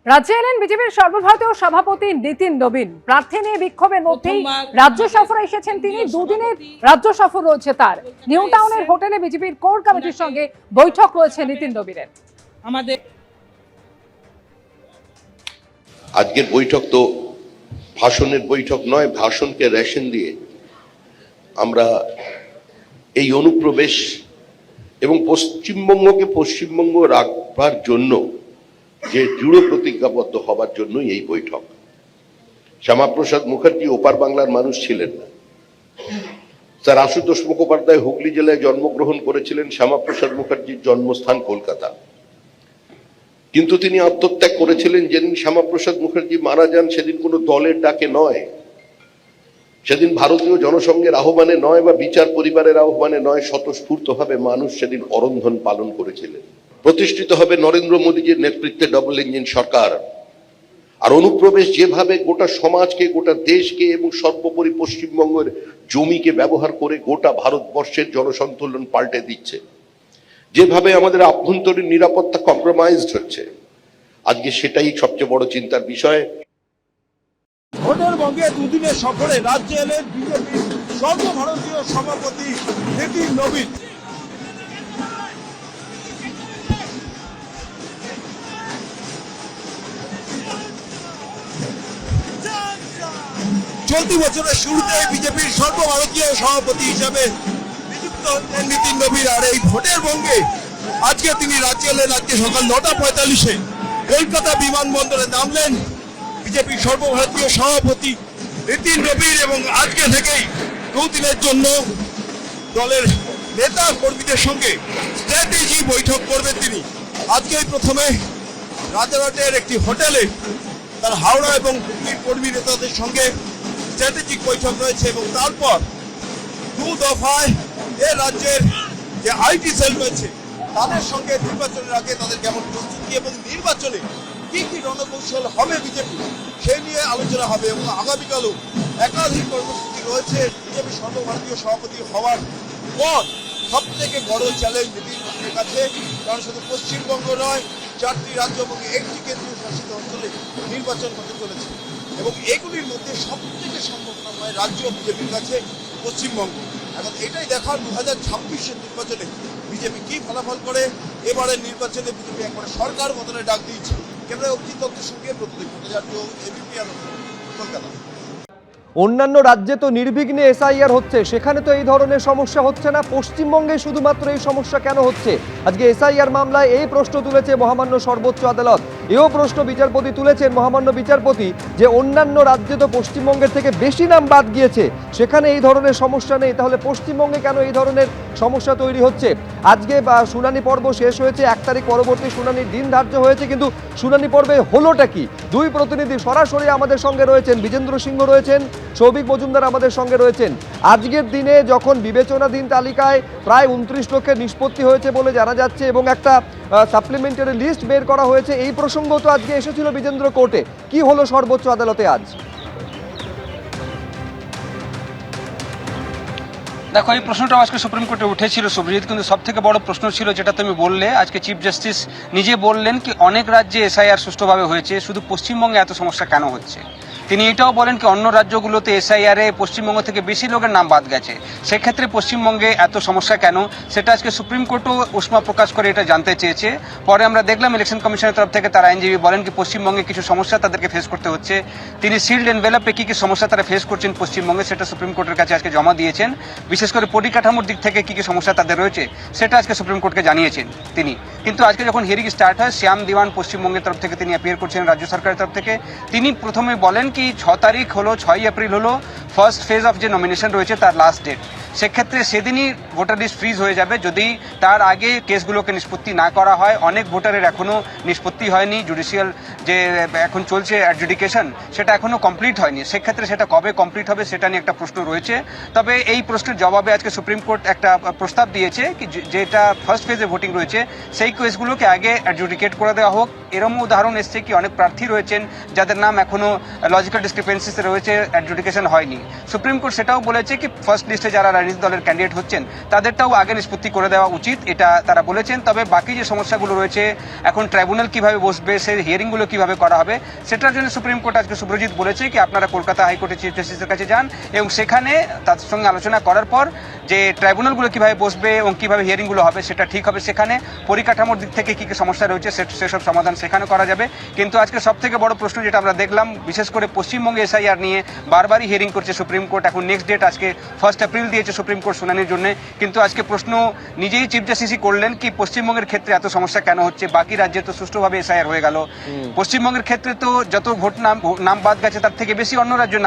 রাজ্যে এলেন বিজেপির সর্বভারতীয় সভাপতি নীতিন নবীন। প্রার্থী নিয়ে বিক্ষোভের মধ্যেই রাজ্য সফরে এসেছেন তিনি। দুদিনের রাজ্য সফর রয়েছে তার। নিউ টাউনের হোটেলে বিজেপির কোর কমিটির সঙ্গে বৈঠক রয়েছে নীতিন নবীনের। আমাদের আজকের বৈঠক তো ভাষণের বৈঠক নয়, ভাষণকে রেশন দিয়ে আমরা এই অনুপ্রবেশ এবং পশ্চিমবঙ্গকে পশ্চিমবঙ্গ রাখবার জন্য যে দৃঢ় প্রতিজ্ঞাবদ্ধ হবার জন্যই এই বৈঠক। শ্যামাপ্রসাদ মুখার্জি ওপার বাংলার মানুষ ছিলেন না। স্যার আশুতোষ মুখোপাধ্যায় হুগলি জেলায় জন্মগ্রহণ করেছিলেন। শ্যামাপ্রসাদ মুখার্জির জন্মস্থান কলকাতা, কিন্তু তিনি আত্মত্যাগ করেছিলেন। যেদিন শ্যামাপ্রসাদ মুখার্জি মারা যান সেদিন কোনো দলের ডাকে নয়, সেদিন ভারতীয় জনসংঘের আহ্বানে নয় বা বিচার পরিবারের আহ্বানে নয়, স্বতঃস্ফূর্তভাবে মানুষ সেদিন অরন্ধন পালন করেছিলেন। প্রতিষ্ঠিত হবে নরেন্দ্র মোদীজির নেতৃত্বে ডবল ইঞ্জিন সরকার। আর অনুপ্রবেশ যেভাবে গোটা সমাজকে, গোটা দেশকে এবং সর্বোপরি পশ্চিমবঙ্গের জমিকে ব্যবহার করে গোটা ভারতবর্ষের জনসন্তুলন পাল্টে দিচ্ছে, যেভাবে আমাদের আভ্যন্তরীণ নিরাপত্তা কম্প্রোমাইজড হচ্ছে, আজকে সেটাই সবচেয়ে বড় চিন্তার বিষয়। হোটেলবঙ্গে দুদিনের সফরে রাজ্যে এলেন বিজেপির সর্বভারতীয় সভাপতি নীতিন নবীন। চলতি বছরের শুরুতে বিজেপির সর্বভারতীয় সভাপতি হিসাবে নিযুক্ত হচ্ছেন নীতিন নবীন। আর এই হোটেলবঙ্গে আজকে তিনি রাজ্যে এলেন। আজকে সকাল 9:45-এ কলকাতা বিমানবন্দরে নামলেন বিজেপির সর্বভারতীয় সভাপতি নীতিন নবীন, এবং আজকে থেকেই দুদিনের জন্য দলের নেতা কর্মীদের সঙ্গে স্ট্র্যাটেজি বৈঠক করবেন তিনি। আজকেই প্রথমে রাজারহাটের একটি হোটেলে তার হাওড়া এবং হুগলির কর্মী নেতাদের সঙ্গে স্ট্র্যাটেজিক বৈঠক রয়েছে, এবং তারপর দু দফায় এ রাজ্যের যে আইটি সেল রয়েছে তাদের সঙ্গে নির্বাচনের আগে তাদের কেমন প্রস্তুতি এবং নির্বাচনে কি কি রণকৌশল হবে বিজেপি, সেই নিয়ে আলোচনা হবে। এবং আগামীকালও একাধিক কর্মসূচি রয়েছে। বিজেপি সর্বভারতীয় সভাপতি হওয়ার পর সব থেকে বড় চ্যালেঞ্জ নীতিন নবীনের কাছে, কারণ শুধু পশ্চিমবঙ্গ নয়, 4টি রাজ্য এবং 1টি কেন্দ্রীয় শাসিত অঞ্চলে নির্বাচন হতে চলেছে, এবং এগুলির মধ্যে সব থেকে সম্ভাবনাময় রাজ্য বিজেপির কাছে পশ্চিমবঙ্গ। এখন এটাই দেখার 2026-এর নির্বাচনে বিজেপি কি ফলাফল করে। এবারের নির্বাচনে বিজেপি একবারে সরকার গঠনের ডাক দিয়েছে। কেন্দ্রে অভিজিৎ দত্তের সঙ্গে প্রতিনিধি ভট্টাচার্য, এবিপি আনন্দ, কলকাতা। অন্যান্য রাজ্যে তো নির্বিঘ্নে এসআইআর হচ্ছে, সেখানে তো এই ধরনের সমস্যা হচ্ছে না, পশ্চিমবঙ্গে শুধুমাত্র এই সমস্যা কেন হচ্ছে? আজকে এসআইআর মামলায় এই প্রশ্ন তুলেছে মহামান্য সর্বোচ্চ আদালত। এও প্রশ্ন বিচারপতি তুলেছেন মহামান্য বিচারপতি, যে অন্যান্য রাজ্যে তো পশ্চিমবঙ্গের থেকে বেশি নাম বাদ গিয়েছে, সেখানে এই ধরনের সমস্যা নেই, তাহলে পশ্চিমবঙ্গে কেন এই ধরনের সমস্যা তৈরি হচ্ছে? আজকে শুনানি পর্ব শেষ হয়েছে, 1 তারিখ পরবর্তী শুনানির দিন ধার্য হয়েছে, কিন্তু শুনানি পর্বে হলোটা কি? দুই প্রতিনিধি সরাসরি আমাদের সঙ্গে রয়েছেন, বিজেন্দ্র সিংহ রয়েছেন, সৌভিক মজুমদার আমাদের সঙ্গে রয়েছেন। আজকের দিনে যখন বিবেচনাধীন তালিকায় প্রায় 29 লক্ষের নিষ্পত্তি হয়েছে বলে জানা যাচ্ছে, এবং একটা সাপ্লিমেন্টারি লিস্ট বের করা হয়েছে, এই প্রসঙ্গ তো আজকে এসেছিল বিজেন্দ্র কোর্টে। কি হলো সর্বোচ্চ আদালতে আজ? দেখো, এই প্রশ্নটা আজকে সুপ্রিম কোর্টে উঠেছিল সুব্রজিৎ, কিন্তু সব থেকে বড় প্রশ্ন ছিল যেটা তুমি বললে, আজকে চিফ জাস্টিস নিজে বললেন কি অনেক রাজ্যে এসআইআর সুষ্ঠুভাবে হয়েছে, শুধু পশ্চিমবঙ্গে এত সমস্যা কেন হচ্ছে। তিনি এটাও বলেন কি অন্য রাজ্যগুলোতে এসআইআর এ পশ্চিমবঙ্গ থেকে বেশি লোকের নাম বাদ গেছে, সেক্ষেত্রে পশ্চিমবঙ্গে এত সমস্যা কেন, সেটা আজকে সুপ্রিম কোর্টও উষ্মা প্রকাশ করে এটা জানতে চেয়েছে। পরে আমরা দেখলাম ইলেকশন কমিশনের তরফ থেকে তার আইনজীবী বলেন কি পশ্চিমবঙ্গে কিছু সমস্যা তাদেরকে ফেস করতে হচ্ছে। তিনি সিল্ড এনভেলপে কি কি সমস্যা তারা ফেস করছেন পশ্চিমবঙ্গে, সেটা সুপ্রিম কোর্টের কাছে আজকে জমা দিয়েছেন। বিশেষ করে পরিকাঠামোর দিক থেকে কি কি সমস্যা তাদের রয়েছে সেটা আজকে সুপ্রিম কোর্টকে জানিয়েছেন তিনি। কিন্তু আজকে যখন হিয়ারিং স্টার্ট হয়, শ্যাম দিওয়ান পশ্চিমবঙ্গের তরফ থেকে তিনি অ্যাপিয়ার করছেন রাজ্য সরকারের তরফ থেকে। তিনি প্রথমে বলেন কি 6 তারিখ হলো, 6 এপ্রিল হলো ফার্স্ট ফেজ অফ যে নমিনেশন রয়েছে তার লাস্ট ডেট। সেক্ষেত্রে সেদিনই ভোটার লিস্ট ফ্রিজ হয়ে যাবে যদি তার আগে কেসগুলোকে নিষ্পত্তি না করা হয়। অনেক ভোটারের এখনও নিষ্পত্তি হয়নি, জুডিশিয়াল যে এখন চলছে অ্যাডজুডিকেশন সেটা এখনও কমপ্লিট হয়নি। সেক্ষেত্রে সেটা কবে কমপ্লিট হবে সেটা নিয়ে একটা প্রশ্ন রয়েছে। তবে এই প্রশ্নের জবাবে আজকে সুপ্রিম কোর্ট একটা প্রস্তাব দিয়েছে কি যেটা ফার্স্ট ফেজে ভোটিং রয়েছে সেই কেসগুলোকে আগে অ্যাডজুডিকেট করে দেওয়া হোক, এরকম উদাহরণ এসছে কি অনেক প্রার্থী রয়েছেন যাদের নাম এখনো লজিক্যাল ডিসক্রিপেন্সিসে রয়েছে, অ্যাডজুডিকেশন হয়নি। সুপ্রিম কোর্ট সেটাও বলেছে কি ফার্স্ট লিস্টে যারা রাজনৈতিক দলের ক্যান্ডিডেট হচ্ছেন তাদেরটাও আগে নিষ্পত্তি করে দেওয়া উচিত, এটা তারা বলেছেন। তবে বাকি যে সমস্যাগুলো রয়েছে, এখন ট্রাইব্যুনাল কিভাবে বসবে, সেই হিয়ারিংগুলো কিভাবে করা হবে, সেটার জন্য সুপ্রিম কোর্ট আজকে সুব্রজিৎ বলেছে কি আপনারা কলকাতা হাইকোর্টের চিফ জাস্টিসের কাছে যান এবং সেখানে তাদের সঙ্গে আলোচনা করার পর যে ট্রাইব্যুনালগুলো কিভাবে বসবে এবং কিভাবে হিয়ারিংগুলো হবে সেটা ঠিক হবে। সেখানে পরিকাঠামোর দিক থেকে কী কী সমস্যা রয়েছে সেসব সমাধান সেখানে করা যাবে। কিন্তু আজকে সব থেকে বড় প্রশ্ন যেটা আমরা দেখলাম, বিশেষ করে পশ্চিমবঙ্গে এসআইআর নিয়ে বারবারই হিয়ারিং করছে সুপ্রিম কোর্ট। এখন নেক্সট ডেট আজকে 1 এপ্রিল দিয়েছে সুপ্রিম কোর্ট শুনানির জন্য। কিন্তু আজকে প্রশ্ন নিজেই চিফ জাস্টিসই করলেন কি পশ্চিমবঙ্গের ক্ষেত্রে এত সমস্যা কেন হচ্ছে, বাকি রাজ্যে তো সুষ্ঠুভাবে এসআইআর হয়ে গেল, পশ্চিমবঙ্গের ক্ষেত্রে তো যত ভোট নাম বাদ গেছে তার থেকে বেশি অন্য রাজ্যের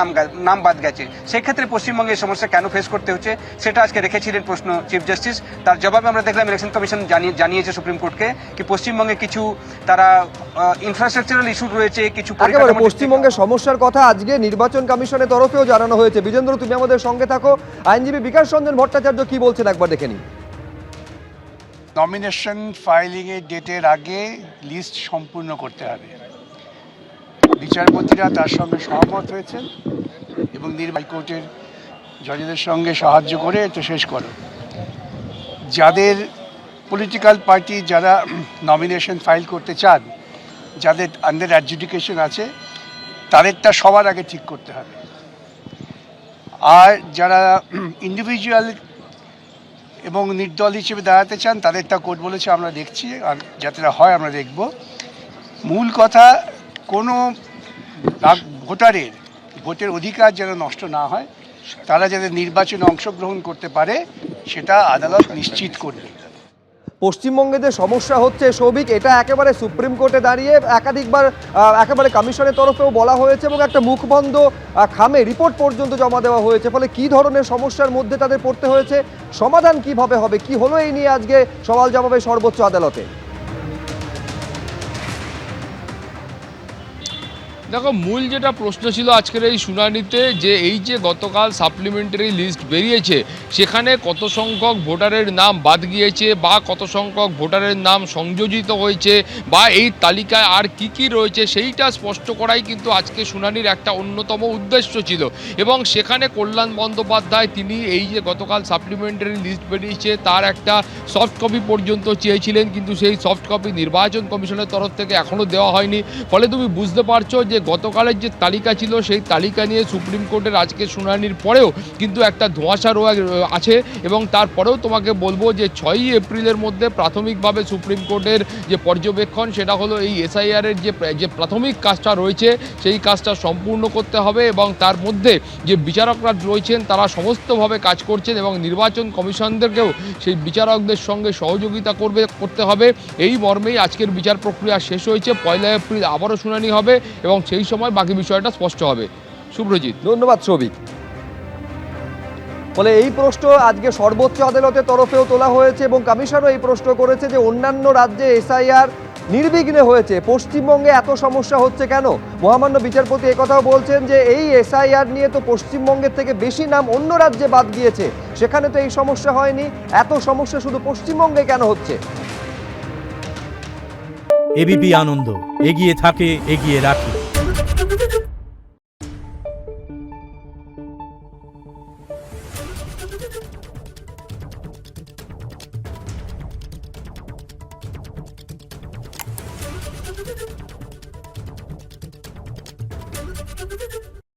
নাম বাদ গেছে, সেক্ষেত্রে পশ্চিমবঙ্গে এই সমস্যা কেন ফেস করতে হচ্ছে সেটা আজকে রেখেছিলেন প্রশ্ন চিফ জাস্টিস। তার জবাবে আমরা দেখলাম ইলেকশন কমিশন জানিয়েছে সুপ্রিম কোর্টকে কি পশ্চিমবঙ্গে কিছু তারা ইনফ্রাস্ট্রাকচারাল ইস্যু রয়েছে, কিছু একেবারে পশ্চিমবঙ্গের সমস্যার কথা আজকে নির্বাচন কমিশনের তরফেও জানানো হয়েছে। বিজেন্দ্র, তুমি আমাদের সঙ্গে থাকো। আইনজীবী বিকাশ রঞ্জন ভট্টাচার্য কি বলছেন একবার দেখে নিই। নমিনেশন ফাইলিংয়ের ডেটের আগে লিস্ট সম্পূর্ণ করতে হবে। বিচারপতিরা তার সঙ্গে সহমত হয়েছেন এবং হাইকোর্টের জজেদের সঙ্গে সাহায্য করে এটা শেষ করো। যাদের পলিটিক্যাল পার্টি যারা নমিনেশন ফাইল করতে চান, যাদের আন্ডার অ্যাডজুডিকেশন আছে, তাদেরটা সবার আগে ঠিক করতে হবে। আর যারা ইন্ডিভিজুয়াল এবং নির্দল হিসেবে দাঁড়াতে চান তাদেরটা কোর্ট বলেছে আমরা দেখছি, আর যাতে হয় আমরা দেখব। মূল কথা কোনো ভোটারের ভোটের অধিকার যেন নষ্ট না হয়, তারা যাতে নির্বাচনে অংশগ্রহণ করতে পারে সেটা আদালত নিশ্চিত করবে। পশ্চিমবঙ্গে যে সমস্যা হচ্ছে সৌভিক, এটা একেবারে সুপ্রিম কোর্টে দাঁড়িয়ে একাধিকবার একেবারে কমিশনের তরফেও বলা হয়েছে এবং একটা মুখবন্ধ খামে রিপোর্ট পর্যন্ত জমা দেওয়া হয়েছে। ফলে কি ধরনের সমস্যার মধ্যে তাদের পড়তে হয়েছে, সমাধান কিভাবে হবে, কি হলো এই নিয়ে আজকে সওয়াল জবাবে সর্বোচ্চ আদালতে? দেখো, মূল যেটা প্রশ্ন ছিল আজকের এই শুনানিতে, যে এই যে গতকাল সাপ্লিমেন্টারি লিস্ট বেরিয়েছে সেখানে কত সংখ্যক ভোটারের নাম বাদ গিয়েছে বা কত সংখ্যক ভোটারের নাম সংযোজিত হয়েছে বা এই তালিকায় আর কি কি রয়েছে সেইটা স্পষ্ট করাই কিন্তু আজকে শুনানির একটা অন্যতম উদ্দেশ্য ছিল। এবং সেখানে কল্যাণ বন্দ্যোপাধ্যায় তিনি এই যে গতকাল সাপ্লিমেন্টারি লিস্ট বেরিয়েছে তার একটা সফট কপি পর্যন্ত চেয়েছিলেন, কিন্তু সেই সফট কপি নির্বাচন কমিশনের তরফ থেকে এখনও দেওয়া হয়নি। ফলে তুমি বুঝতে পারছো যে গতকালের যে তালিকা ছিল সেই তালিকা নিয়ে সুপ্রিম কোর্টের আজকে শুনানির পরেও কিন্তু একটা ধোঁয়াশা আছে। এবং তারপরেও তোমাকে বলবো যে 6ই এপ্রিলের মধ্যে প্রাথমিকভাবে সুপ্রিম কোর্টের যে পর্যবেক্ষণ সেটা হলো এই এসআইআরের যে প্রাথমিক কাজটা রয়েছে সেই কাজটা সম্পূর্ণ করতে হবে এবং তার মধ্যে যে বিচারকরা রয়েছেন তারা সমস্তভাবে কাজ করছেন এবং নির্বাচন কমিশনদেরকেও সেই বিচারকদের সঙ্গে সহযোগিতা করতে হবে। এই মর্মেই আজকের বিচার প্রক্রিয়া শেষ হয়েছে। 1 এপ্রিল আবারও শুনানি হবে এবং সেই সময় বাকি বিষয়টা স্পষ্ট হবে। সুব্রজিৎ, ধন্যবাদ সৌভিক। ফলে এই প্রশ্ন আজকে সর্বোচ্চ আদালতের তরফেও তোলা হয়েছে এবং কমিশনও এই প্রশ্ন করেছে যে অন্যান্য রাজ্যে এসআইআর নির্বিঘ্নে হয়েছে, পশ্চিমবঙ্গে এত সমস্যা হচ্ছে কেন? মহামান্য বিচারপতি একথাও বলছেন যে এই এসআইআর নিয়ে তো পশ্চিমবঙ্গের থেকে বেশি নাম অন্য রাজ্যে বাদ গিয়েছে, সেখানে তো এই সমস্যা হয়নি, এত সমস্যা শুধু পশ্চিমবঙ্গে কেন হচ্ছে? এবিপি আনন্দ, এগিয়ে থাকে, এগিয়ে রাখে।